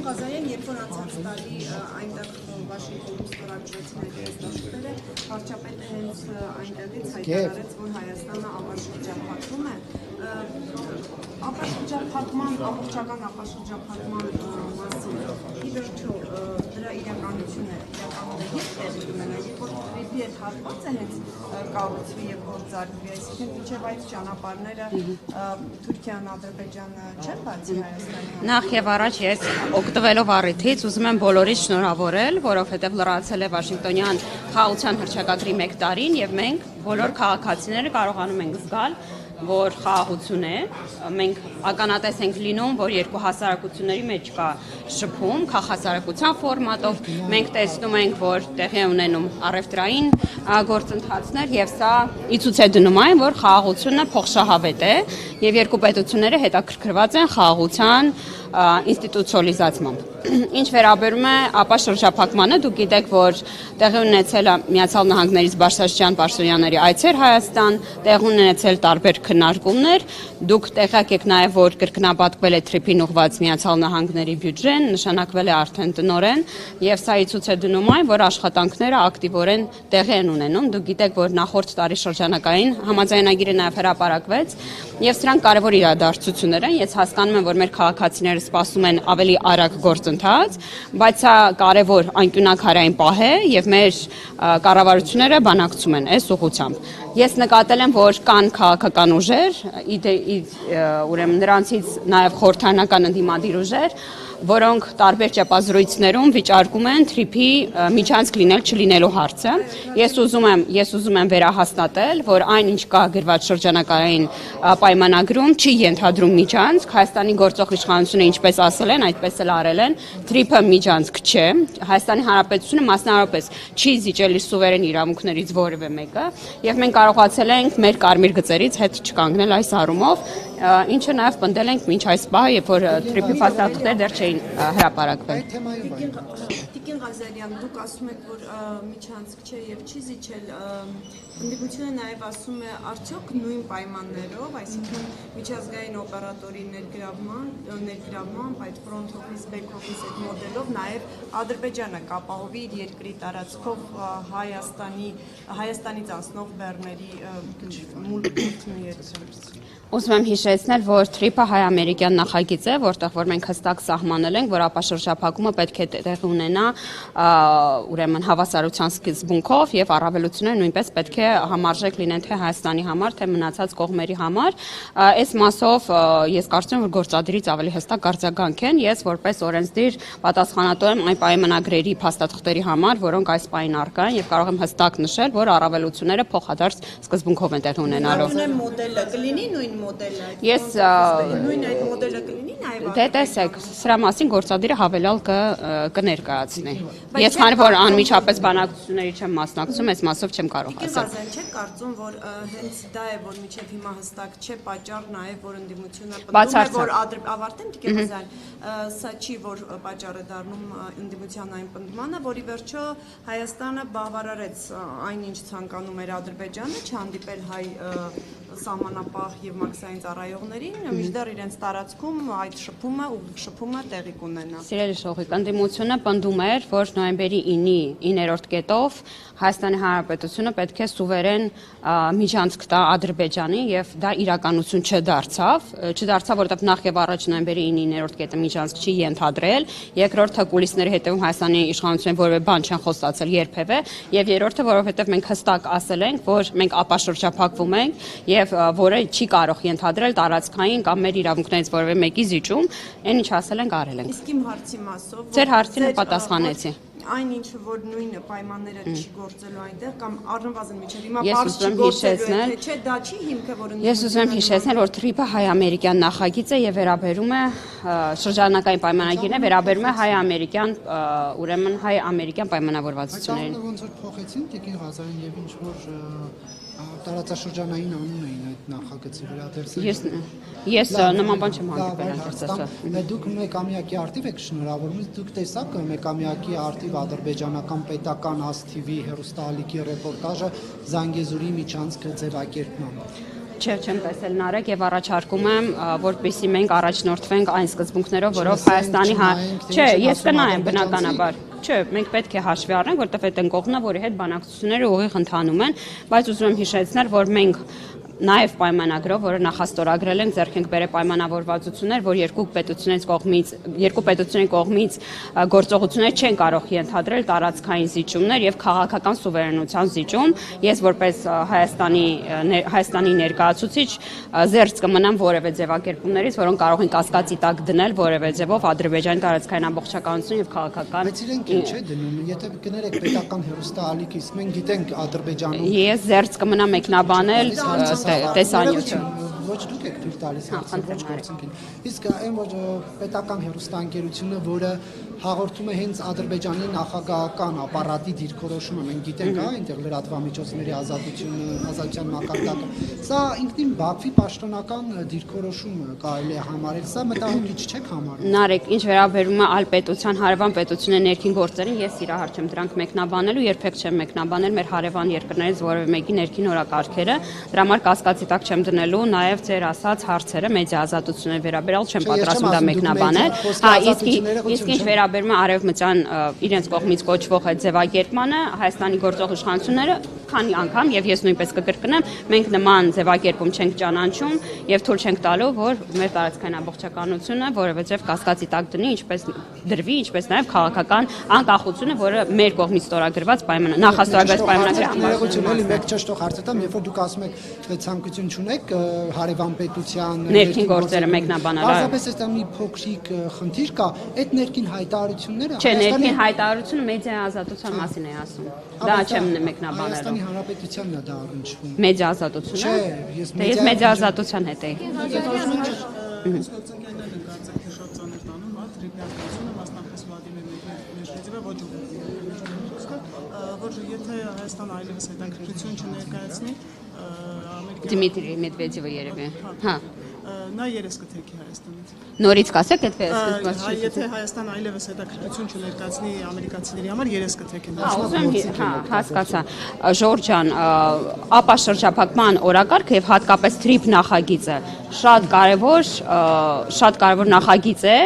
Ղազարյան, երբ որ անցած տարի այնտեղ Վաշինգտոնում ստորագրեցին այդ նստաշտերը, վարչապետը հենց այնտեղից հայտարարեց, որ Հայաստանը ապաշրջափակվում է։ Ապաշրջափակման, ամբողջական ապաշրջափակման մասին, ի վերջո դրա իրականությունը երբ տեղի կունենա, երբ որ Թրիփի այդ հատվածը հենց կառուցվի եւ գործարկվի, այսինքն մինչեւ այդ ճանապարհները Թուրքիան, Ադրբեջանը չեն բացի Հայաստանի։ Նախ եւ առաջ ես օգտվելով առիթից ուզում եմ բոլորից շնորհավորել, որովհետեւ լրացել է Վաշինգտոնյան խաղաղության հռչակագրի 1 տարին եւ մենք բոլոր քաղաքացիները կարողանում ենք զգալ, որ խաղաղություն է, մենք ականատես ենք լինում, որ երկու հասարակությունների մեջ կա շփում, քաղաքասարակության ֆորմատով, մենք տեսնում ենք, որ տեղի է ունենում առևտրային գործընթացներ եւ սա ի ցույց է դնում այն, որ խաղաղությունը փոխշահավետ է եւ երկու պետությունները հետաքրքրված են խաղաղության ինստիտուցիոնալիզացմամբ։ Ինչ վերաբերում է ապաշրջափակմանը, դուք գիտեք, որ տեղի ունեցել է Միացյալ Նահանգներից Բարձրաստիճան պաշտոնյաների այցեր Հայաստան, տեղի ունեցել տարբեր քննարկումներ, դուք տեղյակ եք նաև, որ կրկնապատկվել է Թրիփին ուղղված Միացյալ Նահանգների բյուջեն, նշանակվել է արդեն տնօրեն, եւ սա ի ցույց է դնում այն, որ աշխատանքները ակտիվորեն տեղի են ունենում։ Դուք գիտեք, որ նախորդ տարի շրջանակային համաձայնագիրը նաև հրապարակվեց, եւ սրանք կարևոր իրադարձություններ են։ Ես հասկանում եմ, որ մեր քաղաքացիները սպասում են ավելի արագ գործընթաց, բայց սա կարևոր անկյունակարային պահ է եւ մեր կառավարությունները բանակցում են այս ուղղությամբ։ Ես նկատել եմ, որ կան քաղաքական ուժեր, ուրեմն նրանցից նաև խորհրդարանական ընդդիմադիր ուժեր, որոնք տարբեր ճեպազրույցներում վիճարկում են Թրիփի միջանցք լինել չլինելու հարցը։ Ես ուզում եմ վերահաստատել, որ այն ինչ կա գրված շրջանակային պայմանագրում չի ենթադրում միջանցք, Հայաստանի գործող իշխանությունը ինչպես ասել են, այդպես էլ արել են, Թրիփը միջանցք չէ, Հայաստանի Հանրապետությունը մասնավորապես չի զիջել իր սուվերեն իրավունքներից որևէ մեկը, եւ մենք կարողացել ենք մեր կարմիր գծերից հետ չկանգնել այս առումով, ինչը նաև պնդել ենք մինչ այս պահը, երբ որ Թրիփի փաստաթղթերը դեռ չէին հրապարակվել։ Տիկին Ղազարյան, դուք ասում եք, որ միջանցք չէ եւ չի զիջել, ընդդիմությունը նաև ասում է, արդյոք նույն պայմաններով, այսինքն միջազգային օպերատորի ներգրավմամբ, այդ front office, back office այդ մոդելով նաև Ադրբեջանը կապահովի իր երկրի տարածքով Հայաստանից անցնող բեռների մուլքն Ուզում եմ հիշեցնել, որ Թրիփը հայ-ամերիկյան նախագիծ է, որտեղ որ մենք հստակ սահմանել ենք, որ ապաշրջափակումը պետք է տեղի ունենա ուրեմն հավասարության սկզբունքով եւ առավելությունները նույնպես պետք է համարժեք լինեն թե Հայաստանի համար, թե մնացած կողմերի համար։ Այս մասով ես կարծում եմ, որ գործադիրից ավելի հստակ արձագանք են, ես որպես օրենսդիր պատասխանատու եմ այն պայմանագրերի փաստաթղթերի համար, որոնք այս պահին առկա են եւ կարող եմ հստակ նշել, որ առավելությունները փոխադարձ սկզբունքով են տեղի ունենալու։ Մոդելը կլինի նույն մոդելը։ Ես նույն այդ մոդելը կլինի նաև։ Դե տեսեք, սրա մասին գործադիրը հավելյալ կներկայացնի։ Ես քանի որ անմիջապես բանակցությունների չեմ մասնակցում, այս մասով չեմ կարող ասել։ Չեք կարծում, որ հենց դա է, որ մինչև հիմա հստակ չէ պատճառ նաև, որ ընդդիմությունը պնդում է, որ ավարտեմ Տիկին Ղազարյան, սա չի, որ պատճառ է դառնում ընդդիմության այն պնդմանը, որի վերջո Հայաստանը բավարարեց այնինչ ցանկանում էր Ադրբեջանը, չհանդիպել հայ սահմանապահ եւ մաքսային ծառայողներին, մինչդեռ իրենց տարածքում այդ շփումը տեղի կունենա։ Սիրելի շողիկ, ընդդիմությունը պնդում էր, որ նոյեմբերի 9-րդ կետով Հայաստանի Հանրապետությունը պետք է սուվերեն միջանցք տա Ադրբեջանի եւ դա իրականություն չդարձավ, որովհետեւ նախ եւ առաջ նոյեմբերի 9-րդ կետը միջանցք չի ենթադրել, երկրորդը կուլիսների հետևում Հայաստանի իշխանությունները որևէ բան չեն խոստացել երբևէ, եւ երրորդը, որովհետեւ մենք հստակ ասել ենք, որ մենք ապաշրջափակվում ենք եւ որը չի կարող ենթադրել տարածքային կամ մեր իրավունքներից որևէ մեկի զիջում, այն ինչ ասել ենք արել ենք։ Իսկ իմ հարցի մասով Ձեր հարցին պատասխանեցի։ Այն ինչը որ նույն պայմանները չի գործելու այնտեղ կամ առնվազն միջև հիմա Ես բարձ չի գործելու, չէ, դա չի հիմքը որ Ես ուզում եմ հիշեցնել, որ Թրիփը հայ-ամերիկյան նախագիծ է եւ վերաբերում է շրջանակային պայմանագիրն է, վերաբերում է հայ-ամերիկյան, ուրեմն հայ-ամերիկյան պայմանավորվածություններին։ Ոնց որ փոխեցին Տիկին Ղազարյան եւ ինչ որ տարածաշրջանային անուն էին այդ նախագծի վերադարձել։ Ես նման բան չեմ հանդիպել այնտեղ։ Դուք մեկամյակի արտիվ եք շնորհավորում, դուք տեսաք մեկամյակի արտիվ ադրբեջանական պետական ASTV հեռուստաալիքի ռեպորտաժը Զանգեզուրի միջանցքը ձևակերպման։ Չէ, չեմ տեսել Նարեկ եւ առաջարկում եմ, որպեսզի մենք առաջնորդվենք այն սկզբունքներով, որով Հայաստանի Չէ, ես կնայեմ բնականաբար։ Չէ, մենք պետք է հաշվի առնենք, որտեղ այդ ընկողն է, որի հետ բանակցությունները ուղիղ ընթանում են, բայց ուզում եմ հիշեցնել, որ մենք նաև պայմանագրով, որը նախաստորագրել ենք, ձեռք ենք բերել պայմանավորվածություններ, որ երկու պետությունների կողմից գործողություններ չեն կարող ենթադրել տարածքային զիջումներ եւ քաղաքական սուվերենության զիջում։ Ես որպես Հայաստանի ներկայացուցիչ զերծ կմնամ որևէ ձևակերպումներից, որոնք կարող են կասկածի տակ դնել որևէ ձևով Ադրբեջանի տարածքային ամբողջականություն եւ քաղաքական։ Բայց իրենք ինչ է դնում, եթե կներեք պետական հեռուստաալիքից, մենք գիտենք Ադրբեջանում։ Ես զերծ կմնամ մեկնաբանել տեսանյութը։ Ոչ դուք եք թույլ տալիս ոչ գործընկերին։ Իսկ այն որ պետական հեռուստաընկերությունը, որը հաղորդում է հենց Ադրբեջանի նախագահական ապարատի դիրքորոշումը, մենք գիտենք, այնտեղ լրատվամիջոցների ազատության մակարդակը, սա ինքնին Բաքվի պաշտոնական դիրքորոշումը կարելի է համարել, սա մտահոգիչ չեք համարում։ Նարեկ, ինչ վերաբերում է այլ պետության, հարևան պետությունների ներքին գործերին, ես իրահարց եմ դրանք մեկնաբանելու, երբեք չեմ մեկնաբանել մեր հարևան երկրներից որևէ մեկի ներքին օրակարգերը, դրա համար կասկածի տակ չեմ դնելու, նաև ձեր ասած հարցերը մեդիա ազատությունների վերաբերյալ չեմ պատրաստվում դա մեկնաբանել։ Իսկ ինչ վերաբերում է արևմտյան իրենց կողմից կոչվող այդ ձևակերպմանը, Հայաստանի գործող իշխանությունները քանի անգամ եւ ես նույնպես կկրկնեմ, մենք նման ձևակերպում չենք ճանաչում եւ թույլ չենք տալու, որ մեր տարածքային ամբողջականությունը որևէ ձև կասկածի տակ դրվի, ինչպես նաեւ քաղաքական անկախությունը, որը մեր կողմից ստորագրված նախաստորագրված պայմանագրի համաձայնություն էլի մեկ ճշտող հարց տամ, երբ որ դուք ասում եք ցանկություն չունեք հարևան պետության ներքին գործերը մեկնաբանել։ Պարզապես այստեղ մի փոքրիկ խնդիր կա, այդ ներքին հայտարարությունները Չէ, ներքին հայտարարությունը մեդիա ազատության մասին է ասում։ Դա չեմ մեկնաբանել։ Հայաստանի Հանրապետությանն է դա առնչվում։ Մեդիա ազատությունը։ Չէ, ես մեդիա ազատության հետ եի։ Գործընկերները կարծեք թե շատ ծանր տանում, դրիպլյակությունը մասնավորապես Վլադիմիր Մեդվեդևը ոչ որ եթե Հայաստանը այլևս հետաքրքրություն չներկայացնի, Դմիտրի Մեդվեդևը երևի։ Հա։ Նա երես կթեքի Հայաստանից։ Նորից կասեք այդ սկզբից։ Եթե Հայաստանը այլևս հետաքրքրություն չներկայացնի ամերիկացիների համար, երես կթեքեն։ Ուզում եմ, հասկացա։ Ժորժ ջան, ապա շրջափակման օրակարգը եւ հատկապես TRIP նախագիծը շատ կարևոր նախագիծ է,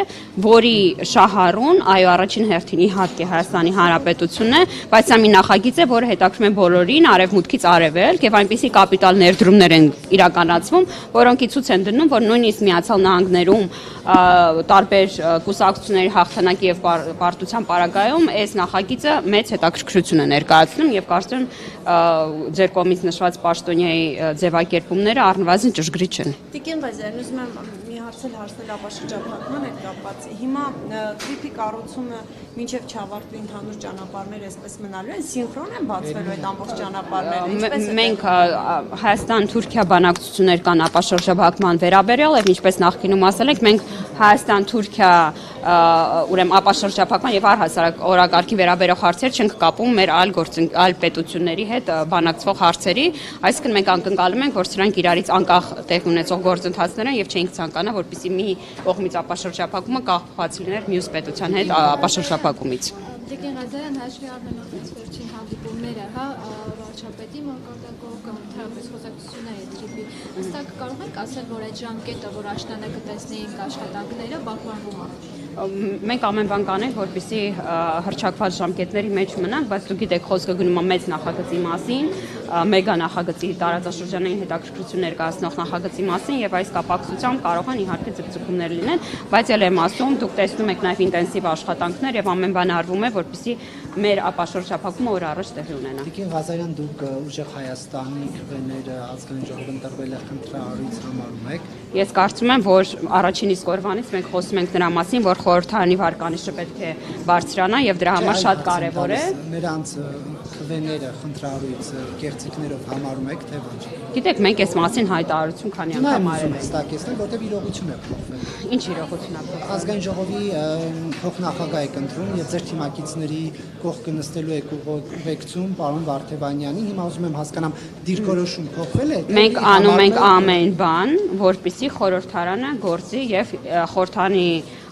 որի շահառուն, այո, առաջին հերթին իհարկե Հայաստանի Հանրապետությունն է, բայց սա մի նախագիծ է, որը հետաքրքրում է բոլորին, արևմուտքից արևելք եւ այնպիսի կապիտալ ներդրումներ են իրականացվում, որոնք ցույց են դնում, որ նույնիսկ Միացյալ Նահանգներում տարբեր կուսակցությունների հաղթանակի եւ պարտության պարագայում այս նախագիծը մեծ հետաքրքրություն է ներկայացնում եւ կարծում եմ ձեր կողմից նշված պաշտոնյայի ձևակերպումները առնվազն ճշգրիտ չեն։ Տիկին Ղազարյան, ուզում եմ մի հարցել ապաշրջափակման հետ կապված։ Հիմա TRIP-ի կառուցումը մինչև չավարտվի ընդհանուր ճանապարհները այսպես մնալու են, սինխրոն են բացվելու այդ ամբողջ ճանապարհները։ Մենք Հայաստան-Թուրքիա բանակցություններ կան ապաշրջափակման վերաբերյալ եւ ինչպես նախկինում ասել եք, մենք Հայաստան-Թուրքիա ուրեմն ապաշրջափակման եւ առհասարակ օրակարգի վերաբերող հարցեր չենք կապում մեր այլ պետությունների հետ բանակցվող հարցերի, այսինքն մենք անկնկալում ենք, որ սրանք իրարից անկախ տեղ ունեցող գործընթացներ են եւ չենք ցանկանա, որպեսզի մի կողմից ապաշրջափակումը կախված լիներ մյուս պետության հետ ապաշրջափակումից։ Տիկին Ղազարյան, հաշվի առնելով վերջին հանդիպումները, վարչապետի մակարդակով կամ թերապես խոսակցությունները TRIP-ի, հստակ կարող եք ասել, որ այդ ժամկետը, որ աշնանը կտեսնեինք աշխատանքները, պահպանվում է։ Մենք ամեն բան կանենք, որպեսզի հռչակված ժամկետների մեջ մնանք, բայց դուք գիտեք, խոսքը գնում է մեծ նախագծի մասին, մեգա նախագծի տարածաշրջանային հետաքրքրություն ներկայացնող նախագծի մասին եւ այս կապակցությամբ կարող են իհարկե ձգձգումներ լինել, բայց ել եմ ասում, դուք տեսնում եք նաեւ ինտենսիվ աշխատանքներ եւ ամեն բան արվում է, որպեսզի մեր ապաշրջափակումը օր առաջ տեղի ունենա։ Տիկին Ղազարյան, դուք ուժեղ Հայաստանի քվեները ազգային ժողովը ընտրվել է խնդրահարույց համարում եք։ Ես կարծում եմ, որ առաջին իսկ օրվանից մենք խոսում ենք նրա մասին, որ խորհրդարանի վարկանիշը պետք է բարձրանա եւ դրա համար շատ կարեւոր է։ Նրանց քվեները խնդրահարույց կեղծիքներով համարում եք, թե ոչ։ Գիտեք, մենք այս մասին հայտարարություն քանի անգամ արել ենք։ Ստակեցնել, որտեղ իրողություն է փոխվել։ Ինչ իրողություն է փոխվել։ Ազգային ժողովի փոխնախագահ եք ընտրում եւ ձեր թիմակիցների կողքը նստելու եք ուղեկցում պարոն Վարդևանյանին։ Հիմա ուզում եմ հասկանամ, դիրքորոշում փոխվել է։ Մենք անում ենք ամեն բան, որպեսզի խորհրդարանը գործի եւ խորհրդարանի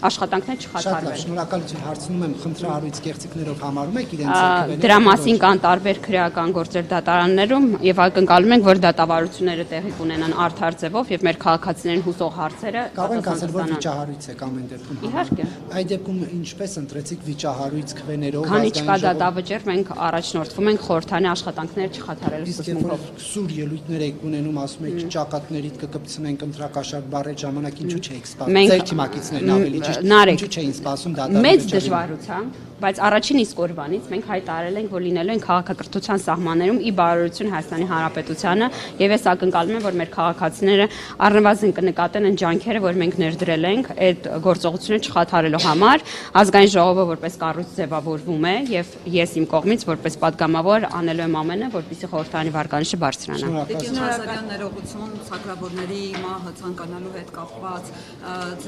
աշխատանքներ չխաթարվել։ Շնորհակալություն, հարցնում եմ, խնդրահարույց կեղծիքներով համարում եք իրենց Դրա մասին կան տարբեր քրեական գործեր դատարաններում եւ ակնկալում ենք, որ դատավարությունները տեղի կունենան արդար ձևով եւ մեր քաղաքացիներին հուսող հարցերը կարող ենք ասել, որ վիճահարույց եք ամեն դեպքում։ Իհարկե։ Այդ դեպքում ինչպես ընտրեցիք վիճահարույց քվեներով, քանի չկա դատավճիռ, մենք առաջնորդվում ենք խորհրդանի աշխատանքները չխաթարելու սկզբունքով։ Սուր ելույթներ եք ունենում, ասում եք ճակատներիդ կկպցնենք ընտրակաշառք բառեր ժամանակ, ինչու չէիք սպասում։ Ձեր թիմակիցներն ավելի ճիշտ, ինչու չէին սպասում դատարանը։ Մեծ դժվարությամբ, բայց առաջին իսկ օրվանից մենք հայտարարել ենք, որ լինելու են քաղաքակրթության սահմաններում ի բարօրություն Հայաստանի Հանրապետությանը եւ ես ակնկալում եմ, որ մեր քաղաքացիները առնվազն կնկատեն այն ջանքերը, որ մենք ներդրել ենք այդ գործողությունը չխաթարելու համար։ Ազգային ժողովը որպես կառույց ձևավորվում է եւ ես իմ կողմից որպես падգամավոր անելու եմ ամենը, որպեսզի խորհրդանի վարկանիշը բարձրանա։ Տիկին Ղազարյան ներողություն ցանկավորների մահը ցանկանալու հետ կապված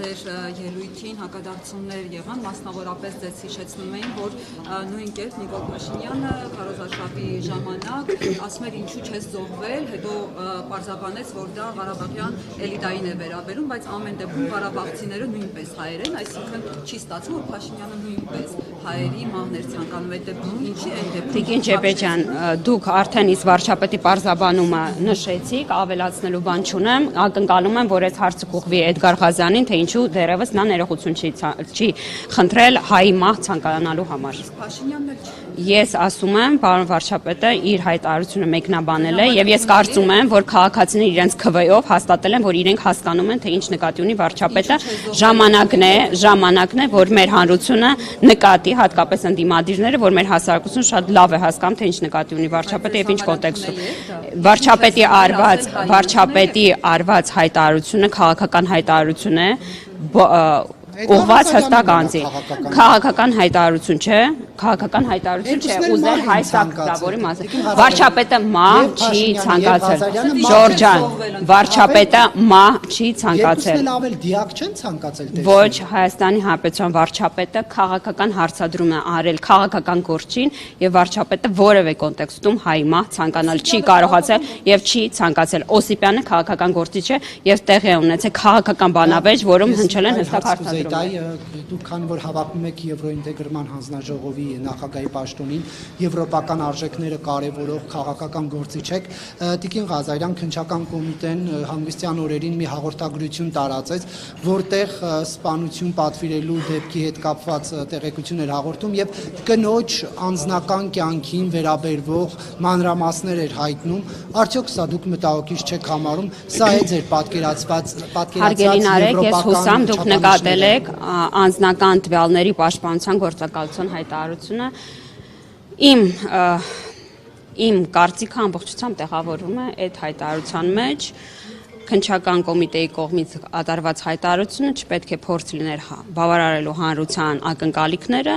ձեր ելույթին հակադարձումներ եղան, մասնավորապես ձեզ հիշեցնում էին, որ նույն կերպ Նիկոլ Փաշինյանը քարոզարշավի ժամանակ ասում էր ինչու չես զոհվել, հետո պարզաբանեց, որ դա Ղարաբաղյան էլիտային է վերաբերում, բայց ամեն դեպքում ղարաբաղցիները նույնպես հայեր են, այսինքն չի ստացվում, որ Փաշինյանը նույնպես հայերի մահներ ցանկանում է դեպքում, ինչի այն դեպքում։ Տիկին Ջեբեջյան, դուք արդեն իսկ վարչապետի պարզաբանումը նշեցիք, ավելացնելու բան չունեմ, ակնկալում եմ, որ այդ հարցը կուղղվի Էդգար Ղազյանին, թե ինչու դեռևս նա ներողություն չի խնդրել հայի մահ ցանկանալու համար։ Փաշինյանն էլ Ես ասում եմ, պարոն վարչապետը իր հայտարարությունը մեկնաբանել է եւ ես կարծում եմ, որ քաղաքացիները իրենց քվեով հաստատել են, որ իրենք հասկանում են, թե ինչ նկատի ունի վարչապետը, ժամանակն է, որ մեր հանրությունը նկատի, հատկապես ընդդիմադիրները, որ մեր հասարակությունը շատ լավ է հասկանում, թե ինչ նկատի ունի վարչապետը եւ ինչ կոնտեքստում։ Վարչապետի արված հայտարարությունը քաղաքական հայտարարություն է, ուղղված հստակ անձի։ Քաղաքական հայտարարություն չէ, ուզել հայ սակտավորի մասին։ Վարչապետը մահ չի ցանկացել։ Ժորժան, վարչապետը մահ չի ցանկացել։ Ավել դիակ չեն ցանկացել։ Ոչ, Հայաստանի Հանրապետության վարչապետը քաղաքական հարցադրում է արել քաղաքական գործին եւ վարչապետը որևէ կոնտեքստում հայ մահ ցանկանալ չի կարողացել եւ չի ցանկացել։ Օսիպյանը քաղաքական գործիչ է եւ տեղի է ունեցել քաղաքական բանավեճ, որում հնչել են հստակ հարցադրումներ։ Դուք քանի որ հավակնում եք Եվրոինտեգրման հանձնաժողովի նախագահի պաշտոնին, եվրոպական արժեքները կարևորող քաղաքական գործիչ եք, Տիկին Ղազարյան քննչական կոմիտեն հանգստյան օրերին մի հաղորդագրություն տարածեց, որտեղ սպանություն պատվիրելու դեպքի հետ կապված տեղեկություններ հաղորդում եւ կնոջ անձնական կյանքին վերաբերվող մանրամասներ էր հայտնում, արդյոք սա դուք մտահոգիչ չեք համարում, սա է ձեր պատկերացված եվրոպական դուք նկատել եք անձնական տվյալների պաշտպանության գործակալության հայտարարությունը իմ կարծիքը ամբողջությամբ տեղավորվում է այդ հայտարարության մեջ քննչական կոմիտեի կողմից ատարված հայտարարությունը չպետք է փորձ լիներ բավարարելու հանրության ակնկալիքները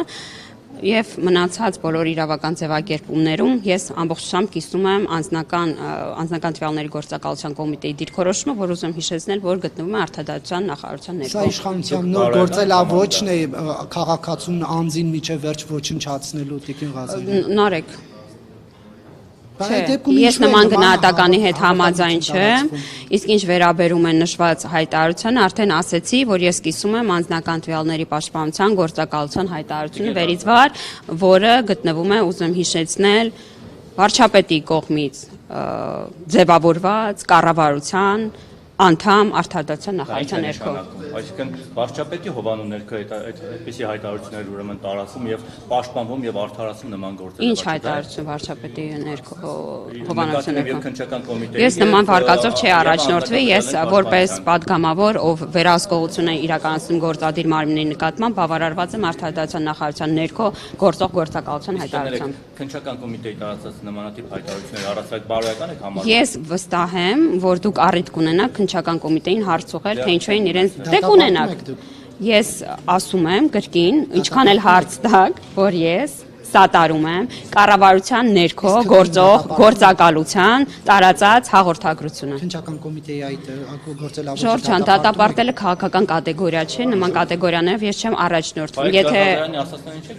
եւ մնացած բոլոր իրավական ձևակերպումներում ես ամբողջությամբ կիսում եմ անձնական տվյալների գործակալության կոմիտեի դիրքորոշումը, որ ուզում հիշեցնել, որ գտնվում է Արտադատության նախարարության ներքո։ Սա իշխանության նոր գործելավոճն է քաղաքացուն անձին միջև վերջ ոչնչացնելու Տիկին Ղազարյան։ Նարեկ Ես նման գնահատականի հետ համաձայն չեմ, իսկ ինչ վերաբերում է նշված հայտարարությանը, արդեն ասեցի, որ ես կիսում եմ անձնական տվյալների պաշտպանության գործակալության հայտարարությունը վերից վար, որը գտնվում է, ուզում հիշեցնել, վարչապետի կողմից ձևավորված կառավարության անդամ Արտադատության նախարարության ներքո։ Այսինքն վարչապետի հովանու ներքո այդպիսի հայտարարություններ ուրեմն տարածում եւ պաշտպանվում եւ արդարացում նման գործեր։ Ինչ հայտարարություն վարչապետի ներքո հովանության ներքո։ Ես նման վարկածով չի առաջնորդվի, ես որպես падգամավոր, ով վերահսկողություն է իրականացնում գործադիր մարմինների նկատմամբ, բավարարված եմ Արտադատության նախարարության ներքո գործող գործակալության հայտարարությամբ։ Քննչական կոմիտեի տարածած նմանատիպ հայտարարությունները առասարակ բարոյական եք համարում։ Ես վստահ եմ, որ դուք առիթ կունենաք քննչական կոմիտեին հարց ուղղել, թե ինչու են իրենց կունենաք։ Ես ասում եմ կրկին, ինչքան էլ հարց տակ, որ ես սատարում եմ կառավարության ներքո գործող գործակալության տարածած հաղորդագրությունը։ Քննչական կոմիտեի այդ գործելավոճը Ժորժ ջան, դատապարտելը քաղաքական կատեգորիա չէ, նման կատեգորիաներով ես չեմ առաջնորդվում։ Եթե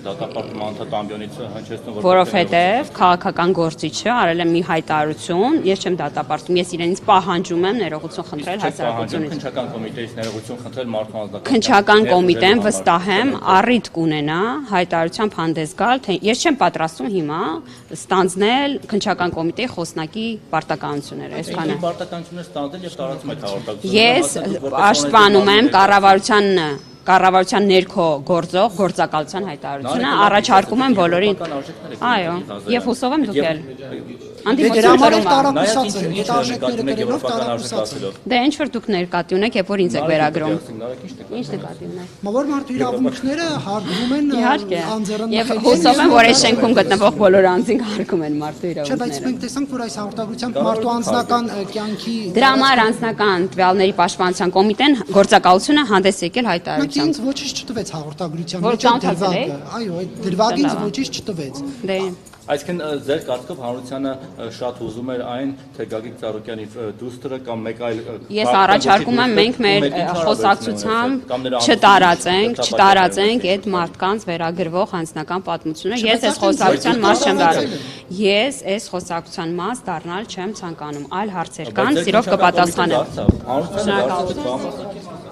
դատապարտում անդադ ամբիոնից հնչեցնում որովհետև քաղաքական գործիչը արել է մի հայտարարություն, ես չեմ դատապարտում, ես իրենից պահանջում եմ ներողություն խնդրել հասարակությունից։ Քննչական կոմիտեից ներողություն խնդրել մարդու անձնական Քննչական կոմիտեն վստահ եմ առիթ կունենա հայտարարությամբ հանդես գալ, թե ես չեմ պատրաստում հիմա ստանձնել քննչական կոմիտեի խոսնակի պարտականությունները, այսքանը։ Պարտականություններ ստանձնել եւ տարածում այդ հաղորդակցությունը։ Ես պաշտպանում եմ կառավարության ներքո գործող գործակալության հայտարարությունը, առաջարկում եմ բոլորին։ Այո, եւ հուսով եմ դուք էլ։ Դրա համար տարակուսած են, հետարժեքները կրելով տարակուսած։ Դե ինչ որ դուք նկատի ունեք, երբ որ ինձ եք վերագրում։ Ինչ նկատի ունեք։ Որ մարդու իրավունքները հարգում են Իհարկե։ անձեռնախելի։ Եվ հուսով եմ, որ այս շենքում գտնվող բոլոր անձինք հարգում են մարդու Չէ, բայց իրավունքները։ մենք տեսանք, որ այս հաղորդագրությամբ մարդու անձնական կյանքի Դրա համար անձնական տվյալների պաշտպանության կոմիտեն գործակալությունը հանդես եկել հայտարարությամբ։ ինձ ոչինչ չտվեց հաղորդագրության Որ մեջ կանթացել եք։ այո, այդ դրվագից ոչինչ չտվեց։ Դե Այսինքն ձեր կարծիքով հանրությանը շատ հուզում էր այն, թե Գագիկ Ծառուկյանի դուստրը կամ մեկ այլ Ես առաջարկում եմ մենք մեր խոսակցությամբ չտարածենք այդ մարդկանց վերագրվող անձնական պատմությունը։ Ես այս խոսակցության մաս չեմ դառնում։ Ես այս խոսակցության մաս դառնալ չեմ ցանկանում։ Այլ հարցեր կան, սիրով կպատասխանեմ։ Հանրությանը